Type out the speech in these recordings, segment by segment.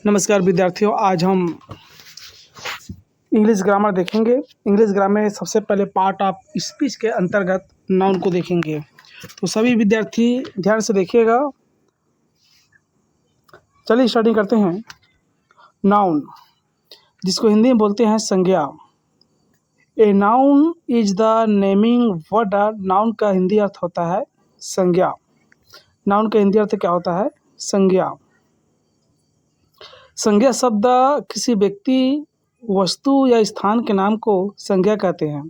नमस्कार विद्यार्थियों, आज हम इंग्लिश ग्रामर देखेंगे। इंग्लिश ग्रामर में सबसे पहले पार्ट ऑफ स्पीच के अंतर्गत नाउन को देखेंगे। तो सभी विद्यार्थी ध्यान से देखिएगा। चलिए स्टार्टिंग करते हैं। नाउन, जिसको हिंदी में बोलते हैं संज्ञा। A noun is the naming word. Noun का हिंदी अर्थ होता है संज्ञा। नाउन का हिंदी अर्थ क्या होता है? संज्ञा। संज्ञा शब्द किसी व्यक्ति, वस्तु या स्थान के नाम को संज्ञा कहते हैं।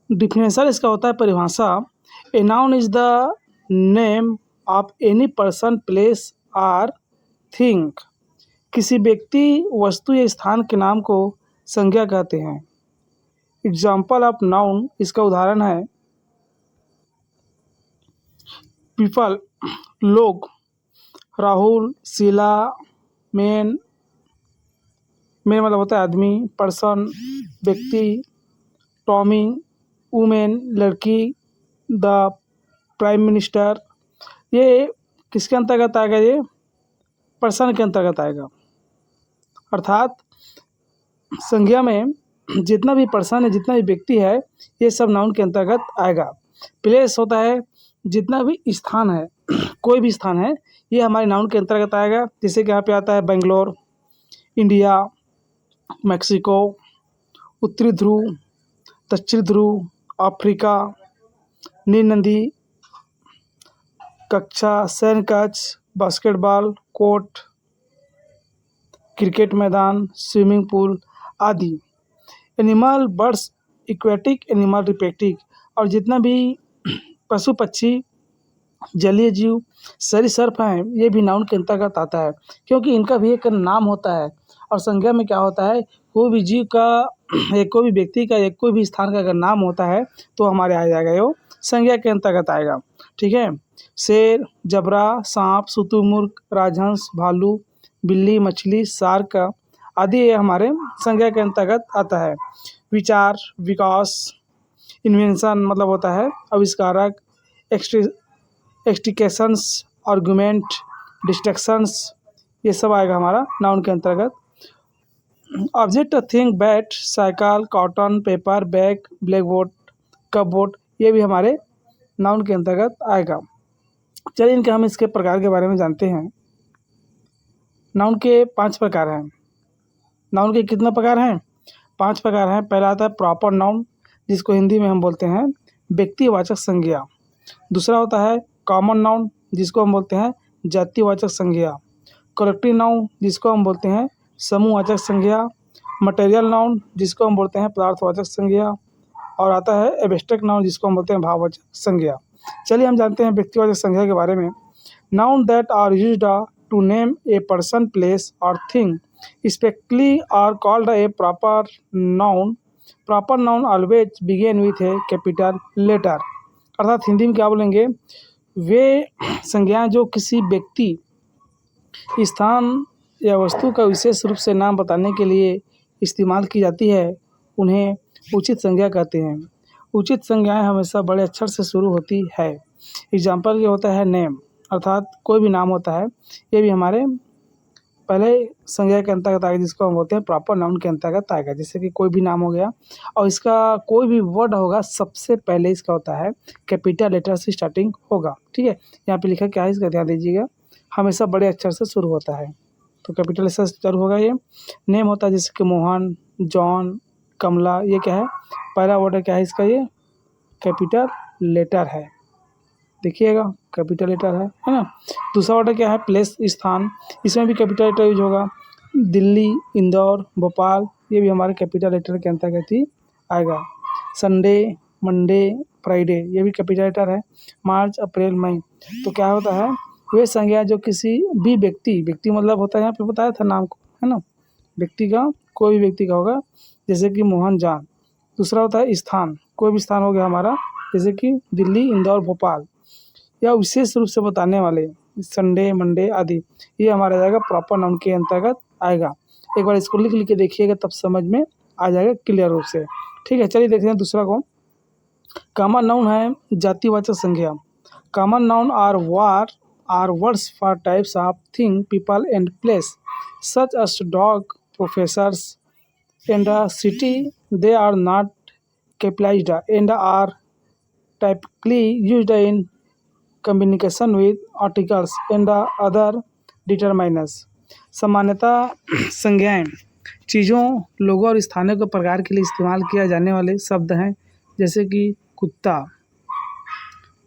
डिफिनेशन इसका होता है, परिभाषा। A noun is the name of any person, place और थिंग। किसी व्यक्ति, वस्तु या स्थान के नाम को संज्ञा कहते हैं। एग्जाम्पल ऑफ नाउन, इसका उदाहरण है पीपल, लोग, राहुल, शीला। मैन मतलब होता है आदमी, पर्सन व्यक्ति, टॉमी वुमेन लड़की, द प्राइम मिनिस्टर। ये किसके अंतर्गत आएगा? ये पर्सन के अंतर्गत आएगा। अर्थात संज्ञा में जितना भी पर्सन है, जितना भी व्यक्ति है, ये सब नाउन के अंतर्गत आएगा। प्लेस होता है जितना भी स्थान है, कोई भी स्थान है, ये हमारे नाउन के अंतर्गत आएगा। जैसे कि यहाँ पे आता है बेंगलोर, इंडिया, मैक्सिको, उत्तरी ध्रुव, दक्षिण ध्रुव, अफ्रीका, नील नदी, कक्षा, सैन्य कक्ष, बास्केटबॉल कोर्ट, क्रिकेट मैदान, स्विमिंग पूल आदि। Animal, birds, aquatic animal, reptile. और जितना भी पशु पक्षी, जलीय जीव, सरीसृप हैं, ये भी नाउन के अंतर्गत आता है, क्योंकि इनका भी एक नाम होता है। और संज्ञा में क्या होता है? कोई भी जीव का, एक कोई भी व्यक्ति का, एक कोई भी स्थान का अगर नाम होता है तो हमारे आ जाएगा, ये संज्ञा के अंतर्गत आएगा। ठीक है। शेर, जबरा, सांप, शुतुरमुर्ग, राजहंस, भालू, बिल्ली, मछली, शार्क आदि ये हमारे संज्ञा के अंतर्गत आता है। विचार, विकास, इन्वेंशन मतलब होता है आविष्कारक, एक्सटिकेशंस, आर्गुमेंट, डिस्ट्रक्शंस, ये सब आएगा हमारा नाउन के अंतर्गत। Object, thing, bat, cycle, cotton, paper, bag, black board, cupboard, ये भी हमारे नाउन के अंतर्गत आएगा। चलिए इनके हम इसके प्रकार के बारे में जानते हैं। नाउन के 5 प्रकार हैं। नाउन के कितने प्रकार हैं? 5 प्रकार हैं। पहला आता है प्रॉपर नाउन, जिसको हिंदी में हम बोलते हैं व्यक्तिवाचक संज्ञा। दूसरा होता है कॉमन नाउन, जिसको हम बोलते हैं जातिवाचक संज्ञा। कलेक्टिव नाउन, जिसको हम बोलते हैं समूहवाचक संज्ञा। मटेरियल नाउन, जिसको हम बोलते हैं पदार्थवाचक संज्ञा। और आता है एब्स्ट्रैक्ट नाउन, जिसको हम बोलते हैं भाववाचक संज्ञा। चलिए हम जानते हैं व्यक्तिवाचक संज्ञा के बारे में। Noun that are used to name a person, place और thing specially are called a proper noun. Proper noun always begin with a capital letter. अर्थात हिंदी में क्या बोलेंगे? वे संज्ञाएं जो किसी व्यक्ति, स्थान या वस्तु का विशेष रूप से नाम बताने के लिए इस्तेमाल की जाती है, उन्हें उचित संज्ञा कहते हैं। उचित संज्ञाएं हमेशा बड़े अक्षर से शुरू होती है। एग्जाम्पल ये होता है नेम, अर्थात कोई भी नाम होता है, ये भी हमारे पहले संज्ञा के अंतर्गत आएगा, जिसको हम बोलते हैं प्रॉपर नाउन के अंतर्गत आएगा। जैसे कि कोई भी नाम हो गया और इसका कोई भी वर्ड होगा, सबसे पहले इसका होता है कैपिटल लेटर से स्टार्टिंग होगा। ठीक है। यहाँ पे लिखा क्या है, इसका ध्यान दीजिएगा। हमेशा बड़े अक्षर से शुरू होता है, तो कैपिटल लेटर से शुरू होगा। ये नेम होता है जैसे कि मोहन, जॉन, कमला, ये क्या है? पहला वर्ड क्या है इसका? ये कैपिटल लेटर है, देखिएगा कैपिटल लेटर है ना। दूसरा वर्ड क्या है? प्लेस, स्थान, इसमें भी कैपिटल लेटर यूज होगा। दिल्ली, इंदौर, भोपाल, ये भी हमारे कैपिटल लेटर के अंतर्गत ही आएगा। संडे, मंडे, फ्राइडे, ये भी कैपिटल लेटर है। मार्च, अप्रैल, मई। तो क्या होता है? वे संज्ञा जो किसी भी व्यक्ति मतलब होता है, यहाँ पे बताया था नाम को, है ना, व्यक्ति का, कोई भी व्यक्ति का होगा, जैसे कि मोहन, जान। दूसरा होता है स्थान, कोई भी स्थान हो गया हमारा, जैसे कि दिल्ली, इंदौर, भोपाल। या विशेष रूप से बताने वाले, संडे, मंडे आदि, ये हमारा जाएगा प्रॉपर नाउन के अंतर्गत आएगा। एक बार इसको लिख के देखिएगा, तब समझ में आ जाएगा क्लियर रूप से। ठीक है। चलिए देखते हैं दूसरा को। कॉमन नाउन है जातिवाचक संज्ञा। Common noun are words for types of thing, people and place such as dog professors in the city they are not capitalized and are typically used in communication with articles and other determiners। सामान्यतः संज्ञाएं चीज़ों, लोगों और स्थानों के प्रकार के लिए इस्तेमाल किया जाने वाले शब्द हैं, जैसे कि कुत्ता,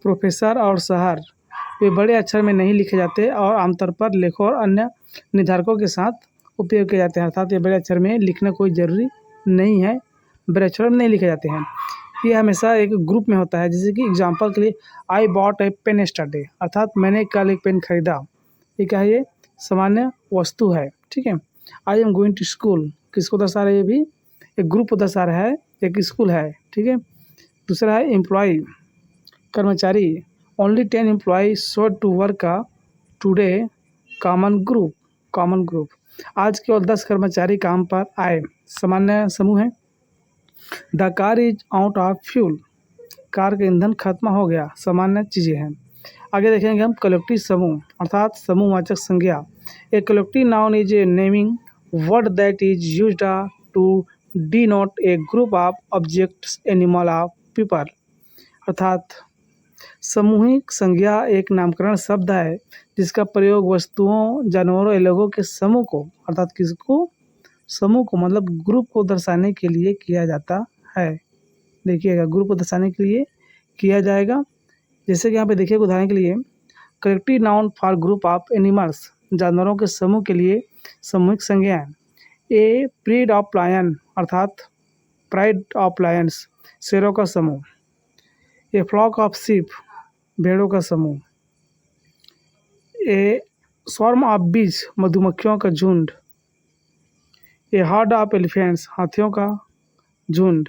प्रोफेसर और शहर। वे बड़े अक्षर में नहीं लिखे जाते और आमतौर पर लेखों और अन्य निर्धारकों के साथ उपयोग किए जाते हैं, अर्थात ये बड़े अक्षर में लिखना कोई ज़रूरी नहीं है, बड़े अक्षर में नहीं लिखे जाते हैं। ये हमेशा एक ग्रुप में होता है, जैसे कि एग्जांपल के लिए I bought a pen yesterday, अर्थात मैंने कल एक पेन खरीदा। ये क्या है? ये सामान्य वस्तु है, ठीक है। I am going to school किसको दर्शा रहा है? ये भी एक ग्रुप को दर्शा रहा है, एक स्कूल है, ठीक है। दूसरा है एम्प्लॉय, कर्मचारी। Only 10 employ should to work today, common group. आज केवल 10 कर्मचारी काम पर आए, सामान्य समूह है। The car is out of fuel, car का ईंधन खत्म हो गया, सामान्य चीज़ें हैं। आगे देखेंगे हम कलेक्टिव समूह, अर्थात समूहवाचक संज्ञा। A collective noun is a naming word that is used to denote a group of objects, animal of people, अर्थात सामूहिक संज्ञा एक नामकरण शब्द है जिसका प्रयोग वस्तुओं, जानवरों या लोगों के समूह को, अर्थात किसको? समूह को, मतलब ग्रुप को दर्शाने के लिए किया जाता है। देखिएगा, ग्रुप को दर्शाने के लिए किया जाएगा। जैसे कि यहाँ पे देखिए उदाहरण के लिए, collective noun for group of animals, जानवरों के समूह के लिए सामूहिक संज्ञा। ए प्रीड ऑफ लायन, अर्थात प्राइड ऑफ लायंस, शेरों का समूह। ए फ्लॉक ऑफ शीप, भेड़ों का समूह। ए स्वार्म ऑफ बीज, मधुमक्खियों का झुंड। ए हर्ड ऑफ एलिफेंट्स, हाथियों का झुंड।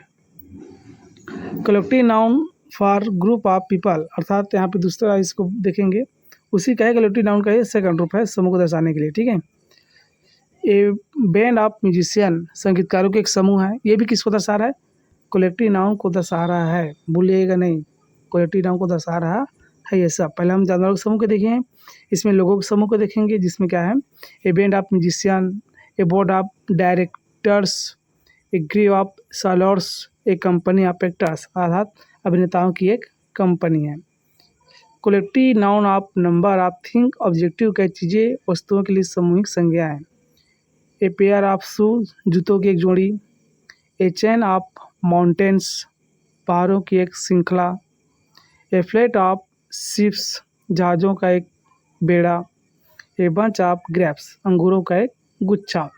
Collective noun for group of people, अर्थात यहाँ पे दूसरा इसको देखेंगे, उसी का है कलेक्टिव नाउन का ये सेकंड रूप है समूह को दर्शाने के लिए, ठीक है। ए बैंड ऑफ म्यूजिशियन, संगीतकारों के एक समूह है। ये भी किसको दर्शा रहा है? कलेक्टिव नाउन को दर्शा रहा है, भूलिएगा नहीं, कलेक्टिव नाउन को दर्शा रहा है ये सब। पहले हम जानवरों के समूह को देखें, इसमें लोगों के समूह को देखेंगे, जिसमें क्या है? A band of musician, a board of directors, a crew of sailors, a company of actors, अर्थात अभिनेताओं की एक कंपनी है। Collective noun of number of thing, objective कई चीज़ें, वस्तुओं के लिए सामूहिक संज्ञा है। ए पेयर ऑफ शूज, जूतों की एक जोड़ी। ए चेन ऑफ माउंटेन्स, पहाड़ों की एक श्रृंखला। ए फ्लेट ऑफ शिप्स, जहाज़ों का एक बेड़ा। ए बंच ऑफ ग्रेप्स, अंगूरों का एक गुच्छा।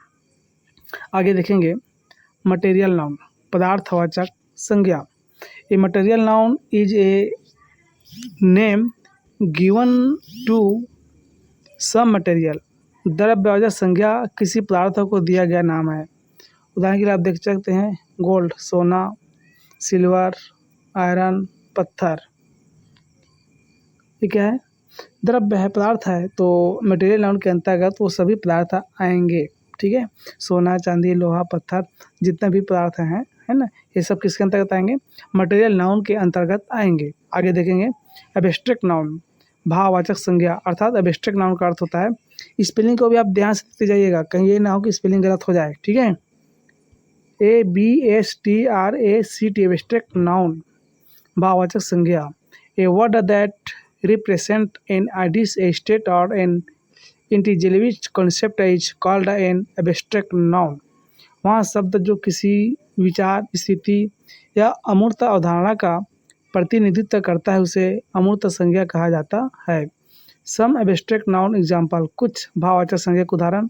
आगे देखेंगे मटेरियल नाउन, पदार्थवाचक संज्ञा। A material noun is a name given to some material, द्रव्यवाचक संज्ञा किसी पदार्थ को दिया गया नाम है। उदाहरण के लिए आप देख सकते हैं गोल्ड, सोना, सिल्वर, आयरन, पत्थर। ये क्या है? द्रव्य है, पदार्थ है, तो मटेरियल नाउन के अंतर्गत वो सभी पदार्थ आएंगे, ठीक है। सोना, चांदी, लोहा, पत्थर, जितने भी पदार्थ हैं, है ना, ये सब किसके अंतर्गत आएंगे? मटेरियल नाउन के अंतर्गत आएंगे। आगे देखेंगे एब्स्ट्रैक्ट नाउन, भाववाचक संज्ञा, अर्थात एब्स्ट्रैक्ट नाउन का अर्थ होता है, स्पेलिंग को भी आप ध्यान से लिखते जाइएगा, कहीं ये ना हो कि स्पेलिंग गलत हो जाए, ठीक है। ABSTRACT, एब्स्ट्रैक्ट नाउन, भाववाचक संज्ञा। A word that represent an idea, a state और an intelligible concept is called an abstract noun. वहाँ शब्द जो किसी विचार, स्थिति या अमूर्त अवधारणा का प्रतिनिधित्व करता है उसे अमूर्त संज्ञा कहा जाता है। सम एब्स्ट्रैक्ट नाउन एग्जाम्पल, कुछ भाववाचक संज्ञा के उदाहरण।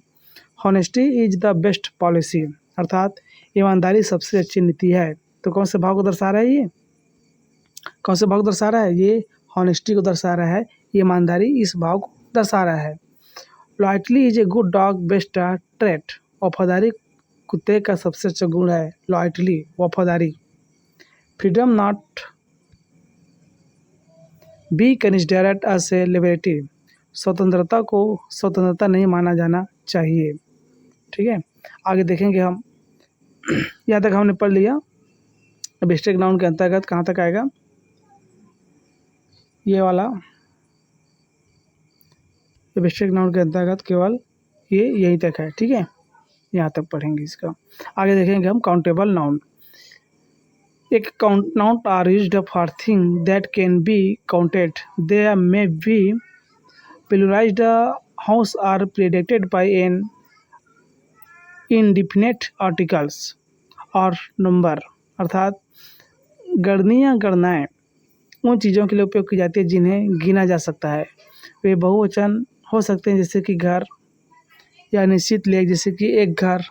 Honesty is the best policy, अर्थात ईमानदारी सबसे अच्छी नीति है। तो कौन से भाव को दर्शा रहा है? ये कौन से भाव को दर्शा रहा है? ये हॉनेस्टी को दर्शा रहा है, ईमानदारी इस भाव को दर्शा रहा है। Loyalty is a good dog best trait, वफादारी कुत्ते का सबसे अच्छा गुण है, लॉयल्टी, वफादारी। Freedom not be considered as a liberty, स्वतंत्रता को स्वतंत्रता नहीं माना जाना चाहिए, ठीक है। आगे देखेंगे हम, यहाँ तक हमने पढ़ लिया। एब्स्ट्रैक्ट नाउन के अंतर्गत कहाँ तक आएगा? ये वाला एब्स्ट्रैक्ट नाउन के अंतर्गत केवल ये यहीं तक है, ठीक है, यहाँ तक पढ़ेंगे इसका। आगे देखेंगे हम काउंटेबल नाउन। एक noun are used for thing that can be counted, they may be pluralized house are predicted by an indefinite articles और नंबर, अर्थात गणनीय गणनाएँ उन चीज़ों के लिए उपयोग की जाती है जिन्हें गिना जा सकता है। वे बहुवचन हो सकते हैं जैसे कि घर, या निश्चित लेख जैसे कि एक घर,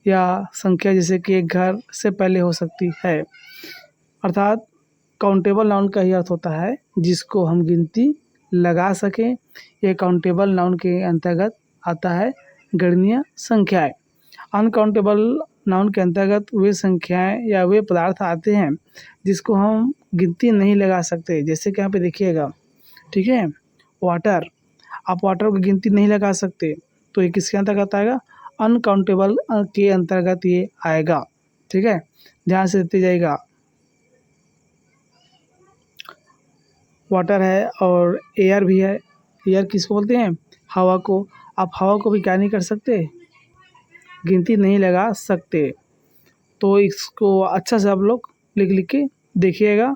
या संख्या जैसे कि एक घर से पहले हो सकती है। अर्थात काउंटेबल नाउन का ही अर्थ होता है जिसको हम गिनती लगा सकें। यह काउंटेबल नाउन के अंतर्गत आता है गणनीय संख्याएँ। अनकाउंटेबल नाउन के अंतर्गत वे संख्याएँ या वे पदार्थ आते हैं जिसको हम गिनती नहीं लगा सकते। जैसे कि यहाँ पे देखिएगा, ठीक है, वाटर, आप वाटर की गिनती नहीं लगा सकते, तो ये किसके अंतर्गत आएगा? अनकाउंटेबल के अंतर्गत ये आएगा, ठीक है, ध्यान से देते जाइएगा। वाटर है और एयर भी है। एयर किसको बोलते हैं? हवा को। आप हवा को भी क्या नहीं कर सकते? गिनती नहीं लगा सकते। तो इसको अच्छा से आप लोग लिख लिख के देखिएगा,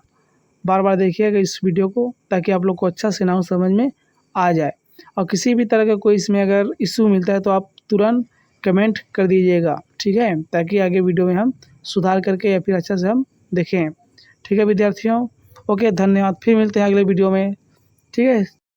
बार बार देखिएगा इस वीडियो को, ताकि आप लोग को अच्छा से नाउन समझ में आ जाए। और किसी भी तरह का कोई इसमें अगर इशू मिलता है तो आप तुरंत कमेंट कर दीजिएगा, ठीक है, ताकि आगे वीडियो में हम सुधार करके या फिर अच्छा से हम देखें। ठीक है विद्यार्थियों, ओके, धन्यवाद। फिर मिलते हैं अगले वीडियो में, ठीक है।